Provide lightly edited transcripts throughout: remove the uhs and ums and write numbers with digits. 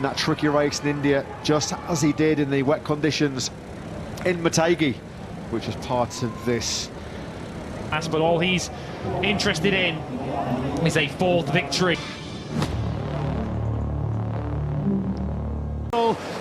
in that tricky race in India, just as he did in the wet conditions in MotoGP, which was part of this. But all he's interested in is a fourth victory.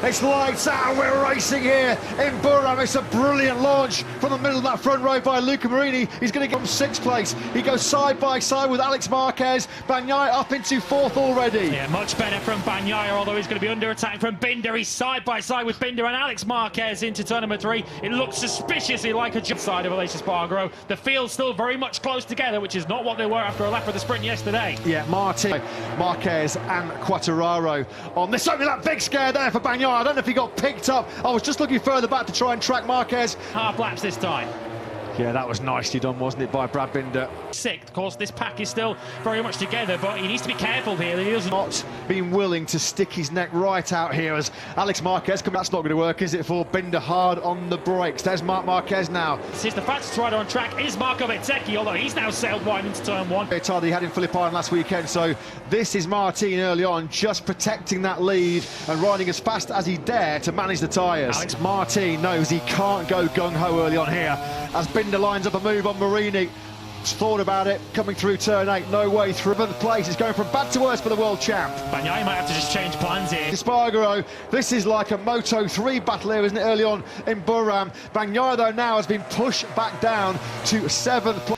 It's lights out, we're racing here in Burram. It's a brilliant launch from the middle of that front row by Luca Marini. He's going to get from 6th place. He goes side by side with Alex Marquez. Bagnaia up into 4th already. Yeah, much better from Bagnaia, although he's going to be under attack from Binder. He's side by side with Binder and Alex Marquez into turn number 3. It looks suspiciously like a jump side of Aleix Espargaro. The field's still very much close together, which is not what they were after a lap of the sprint yesterday. Yeah, Martin, Marquez and Quartararo on this. Only that big scare there for Bagnaia. I don't know if he got picked up. I was just looking further back to try and track Marquez. Half laps this time. Yeah, that was nicely done, wasn't it, by Brad Binder? 6th, of course, this pack is still very much together, but he needs to be careful here that he doesn't. Not being willing to stick his neck right out here as Alex Marquez comes. That's not going to work, is it, for Binder? Hard on the brakes. There's Marc Marquez now. This is the fastest rider on track is Marco Bezzecchi, although he's now sailed wide into turn 1. He had in Phillip Island last weekend, so this is Martin early on, just protecting that lead and riding as fast as he dare to manage the tyres. Alex Martin knows he can't go gung-ho early on here as Binder lines up a move on Marini. Thought about it, coming through turn 8, no way through. The place is going from bad to worse for the world champ. Bagnaia might have to just change plans here. Espargaro, this is like a Moto3 battle here, isn't it, early on in Burram. Bagnaia, though, now has been pushed back down to 7th place.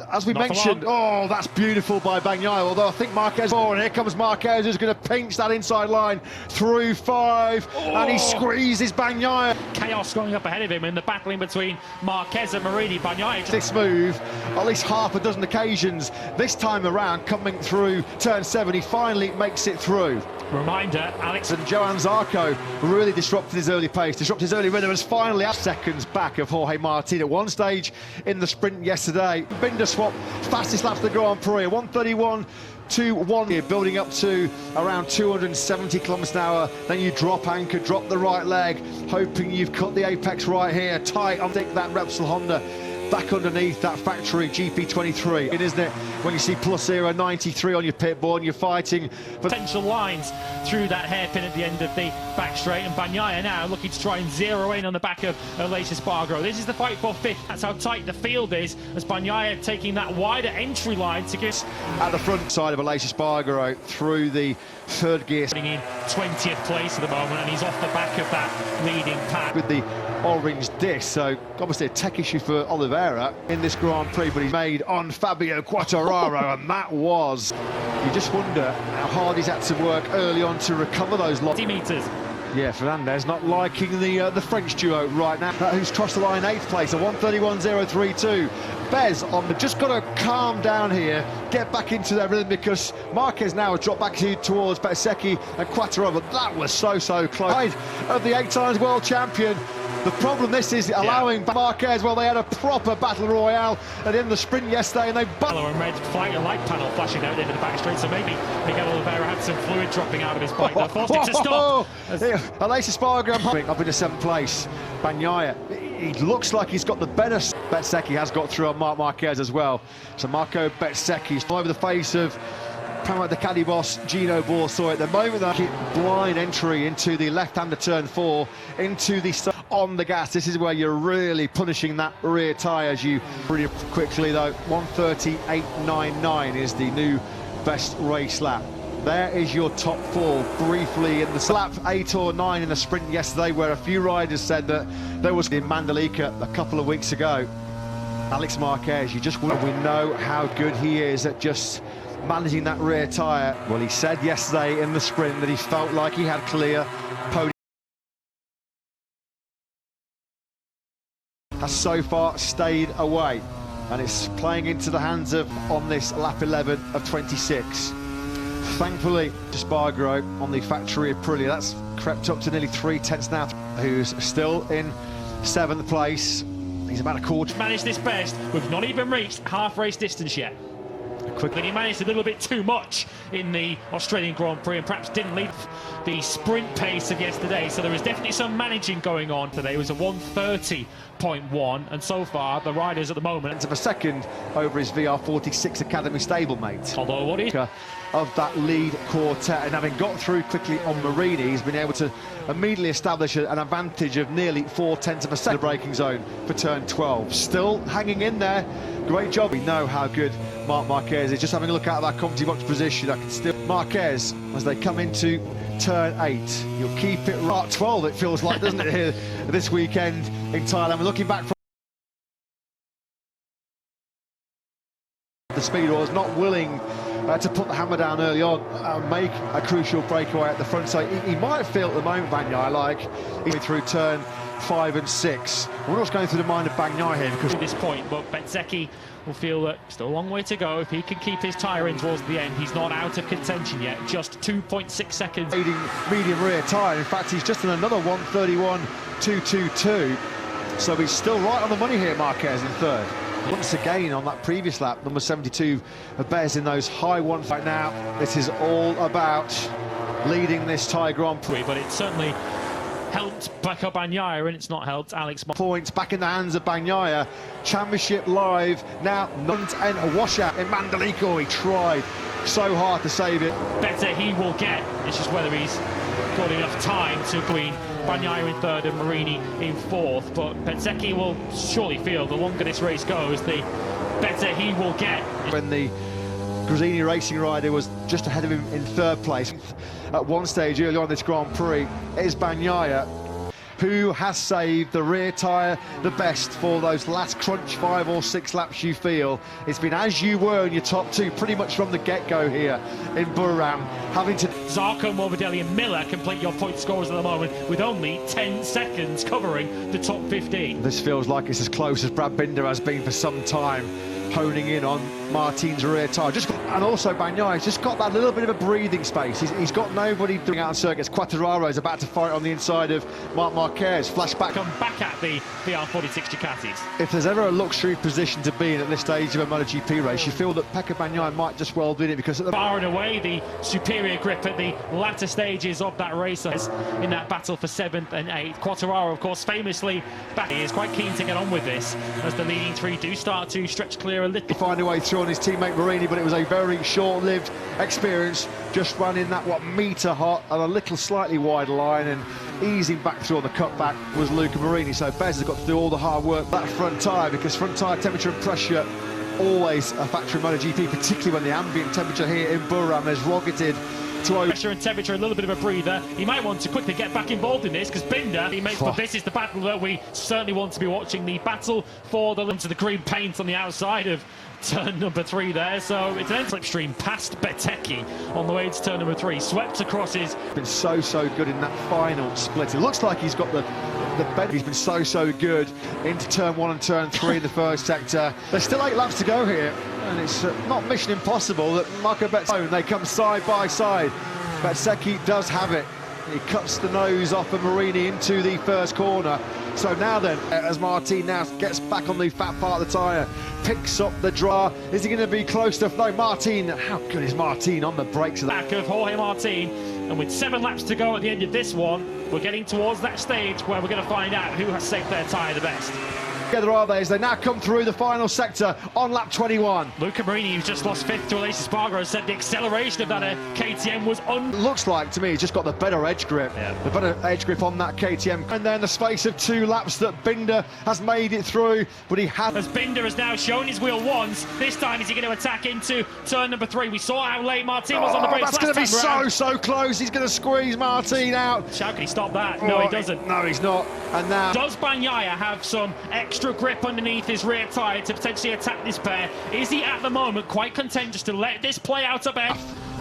As we mentioned, oh, that's beautiful by Bagnaia, although I think Marquez, and here comes Marquez, who's going to pinch that inside line through 5, and he squeezes Bagnaia. Chaos going up ahead of him in the battling between Marquez and Marini. Bagnaia. This move, at least half a dozen occasions, this time around, coming through turn 7, he finally makes it through. Reminder, Alex and Johan Zarco really disrupted his early pace, disrupted his early rhythm, and is finally at seconds back of Jorge Martin at one stage in the sprint yesterday. Binder swap, fastest laps of the Grand Prix, 1:31.21 here, building up to around 270 kilometers an hour. Then you drop anchor, drop the right leg, hoping you've cut the apex right here, tight on that Repsol Honda. Back underneath that factory GP23, isn't it? When you see Plus 093 on your pit board and you're fighting for potential lines through that hairpin at the end of the back straight, and Bagnaia now looking to try and zero in on the back of Aleix Espargaro. This is the fight for 5th. That's how tight the field is, as Bagnaia taking that wider entry line to get at the front side of Aleix Espargaro through the 3rd gear. In 20th place at the moment, and he's off the back of that leading pack with the orange disc, so obviously a tech issue for Oliveira in this Grand Prix, but he's made on Fabio Quartararo, and that was, you just wonder how hard he's had to work early on to recover those 50 metres. Yeah, Fernandez not liking the French duo right now, who's crossed the line 8th place, a 1:31.032. Bez on the, just got to calm down here, get back into their rhythm, because Marquez now has dropped back towards Bezzecchi and Quartararo. That was so close. Of the 8 times world champion. The problem this is allowing Marquez, well, they had a proper battle royale at the end of the sprint yesterday, and they yellow and red flag a light panel flashing out into the back straight, so maybe Miguel Oliveira had some fluid dropping out of his bike that forced him to stop. Aleix Espargaro up into 7th place. Bagnaia, he looks like he's got the better. Bezzecchi has got through on Marc Marquez as well. So Marco Bezzecchi's over the face of the caddy boss Gino Borso at the moment. That blind entry into the left-hander turn 4, into the on the gas. This is where you're really punishing that rear tyre as you pretty quickly, though. 1:38.99 is the new best race lap. There is your top 4 briefly in the lap 8 or 9 in the sprint yesterday, where a few riders said that there was in Mandalika a couple of weeks ago. Alex Marquez, we know how good he is at just managing that rear tyre. Well, he said yesterday in the sprint that he felt like he had clear podium. Has so far stayed away, and it's playing into the hands of on this lap 11 of 26. Thankfully, Espargaro on the factory Aprilia, that's crept up to nearly 3/10 now, who's still in 7th place. He's about a quarter. Managed this best. We've not even reached half race distance yet. Quickly, he managed a little bit too much in the Australian Grand Prix and perhaps didn't lead the sprint pace of yesterday, so there was definitely some managing going on today. It was a 1:30.1, and so far the riders at the moment of a second over his VR46 Academy stablemate. Although what is of that lead quartet, and having got through quickly on Marini, he's been able to immediately establish an advantage of nearly 0.4 of a second braking zone for turn 12. Still hanging in there. Great job. We know how good Marc Marquez is. Just having a look out of that comedy box position, I can still Marquez as they come into turn 8. You'll keep it right. 12 it feels like, doesn't it, here this weekend in Thailand. We're looking back from the speed was not willing to put the hammer down early on and make a crucial breakaway at the front. So he might feel at the moment, Bagnaia, like he's through turn 5 and 6. We're not going through the mind of Bagnaia here because at this point, but Bezzecchi will feel that still a long way to go. If he can keep his tyre in towards the end, he's not out of contention yet. Just 2.6 seconds. Medium rear tyre. In fact, he's just in another 1:31.222. So he's still right on the money here, Marquez in third. Once again on that previous lap, number 72 of Bez in those high ones. Right now, this is all about leading this Thai Grand Prix. But it certainly helped Pecco Bagnaia, and it's not helped Alex. Points back in the hands of Bagnaia. Championship live now. Not and a washout in Mandalika. He tried so hard to save it. Better he will get. It's just whether he's got enough time to queen. Bagnaia in third and Marini in fourth, but Bezzecchi will surely feel the longer this race goes, the better he will get. When the Gresini racing rider was just ahead of him in third place at one stage early on this Grand Prix, it is Bagnaia who has saved the rear tyre the best for those last crunch 5 or 6 laps. You feel it's been as you were in your top 2 pretty much from the get-go here in Buriram, having to Zarco, Morbidelli and Miller complete your point scorers at the moment with only 10 seconds covering the top 15. This feels like it's as close as Brad Binder has been for some time, honing in on Martin's rear tyre. And also Bagnaia's just got that little bit of a breathing space. He's got nobody doing out on circuits. Quartararo is about to fight on the inside of Marc Marquez. Flashback. Come back at the VR46 Ducatis. If there's ever a luxury position to be in at this stage of a MotoGP race, you feel that Pecco Bagnaia might just well do it, because at the far and away the superior grip at the latter stages of that race in that battle for 7th and 8th. Quartararo, of course, famously back. He is quite keen to get on with this as the leading 3 do start to stretch clear a little. Find a way through on his teammate Marini, but it was a very short-lived experience. Just running that metre hot and a little slightly wide line, and easing back through on the cutback was Luca Marini. So Bez has got to do all the hard work that front tyre, because front tyre temperature and pressure always a factor in MotoGP, particularly when the ambient temperature here in Buriram is rocketed to pressure and temperature, a little bit of a breather. He might want to quickly get back involved in this, because Binder, but this is the battle that we certainly want to be watching, the battle for the to the green paint on the outside of turn number 3 there. So it's an slipstream past Bezzecchi on the way to turn number 3, swept across his. Been so good in that final split. It looks like he's got the bed. He's been so good into turn 1 and turn 3 in the first sector. There's still 8 laps to go here, and it's not mission impossible that Marco Bezzecchi, they come side by side. Bezzecchi does have it. He cuts the nose off of Marini into the first corner. So now then, as Martin now gets back on the fat part of the tyre, picks up the draw. Is he going to be close to... No, Martin, how good is Martin on the brakes of that? Back of Jorge Martin, and with 7 laps to go at the end of this one, we're getting towards that stage where we're going to find out who has saved their tyre the best. Together are they as they now come through the final sector on lap 21. Luca Marini, who's just lost 5th to Aleix Espargaro, said the acceleration of that KTM was looks like to me he's just got the better edge grip, the better edge grip on that KTM. And then the space of 2 laps that Binder has made it through, but he has. As Binder has now shown his wheel once, this time is he going to attack into turn number 3? We saw how late Martin was on the brakes. That's going to be so close. He's going to squeeze Martin out. How can he stop that? No, he doesn't. No, he's not. And now does Bagnaia have some extra grip underneath his rear tyre to potentially attack this pair? Is he at the moment quite content just to let this play out a bit?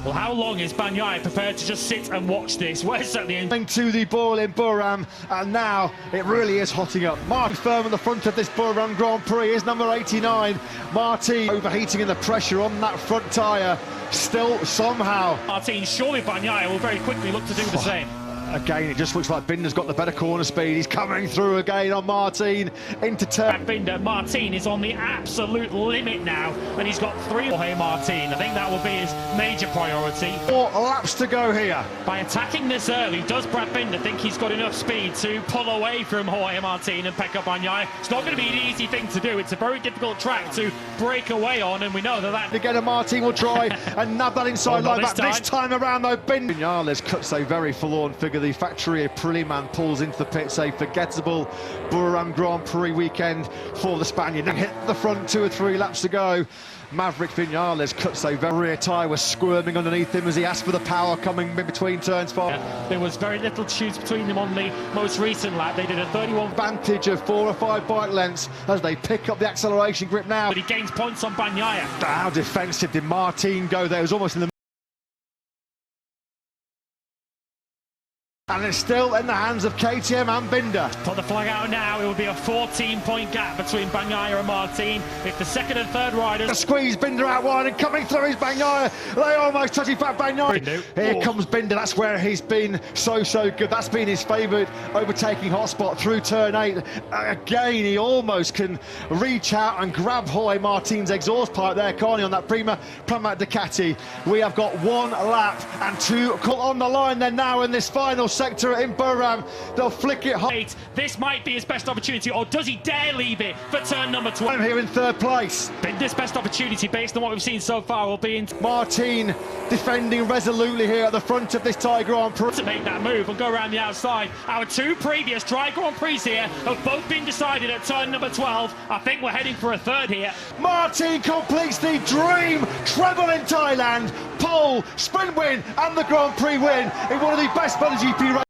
Well, how long is Bagnaia prepared to just sit and watch this? Where's at the end? To the ball in Buriram, and now it really is hotting up. Martin firm at the front of this Buriram Grand Prix is number 89. Martin overheating in the pressure on that front tyre. Still somehow. Martin, surely Bagnaia will very quickly look to do the same. Again, it just looks like Binder's got the better corner speed. He's coming through again on Martin into turn. Binder, Martin is on the absolute limit now, and he's got 3. Jorge Martin, I think that will be his major priority. 4 laps to go here. By attacking this early, does Brad Binder think he's got enough speed to pull away from Jorge Martin and Pecco Bagnaia? It's not going to be an easy thing to do. It's a very difficult track to break away on, and we know that Again, Martin will try and nab that inside line back. This time around, though, Vinales cuts a very forlorn figure. The factory Aprilia man pulls into the pits. A forgettable Buriram Grand Prix weekend for the Spaniard. Hit the front 2 or 3 laps to go. Maverick Vinales cuts a very rear tyre, was squirming underneath him as he asked for the power coming in between turns 5. There was very little choose between them on the most recent lap. They did a 31 advantage of 4 or 5 bike lengths as they pick up the acceleration grip now. But he gains points on Bagnaia. How defensive did Martin go there? It was almost in the... And it's still in the hands of KTM and Binder. Put the flag out now. It will be a 14-point gap between Bagnaia and Martin. If the second and third riders... The squeeze, Binder out wide, and coming through is Bagnaia. They almost touch it back, Bagnaia. Here comes Binder. That's where he's been so good. That's been his favourite overtaking hotspot through turn 8. Again, he almost can reach out and grab Jorge Martin's exhaust pipe there, Carney, on that Prima Ducati. We have got 1 lap and 2 on the line then now in this final sector in Buriram. They'll flick it high. This might be his best opportunity, or does he dare leave it for turn number 12? I'm here in 3rd place. Binder's best opportunity, based on what we've seen so far, will be in... Martin defending resolutely here at the front of this Thai Grand Prix. To make that move and go around the outside. Our 2 previous Thai Grand Prix here have both been decided at turn number 12. I think we're heading for a 3rd here. Martin completes the dream treble in Thailand. Pole, sprint win and the Grand Prix win in one of the best MotoGP races.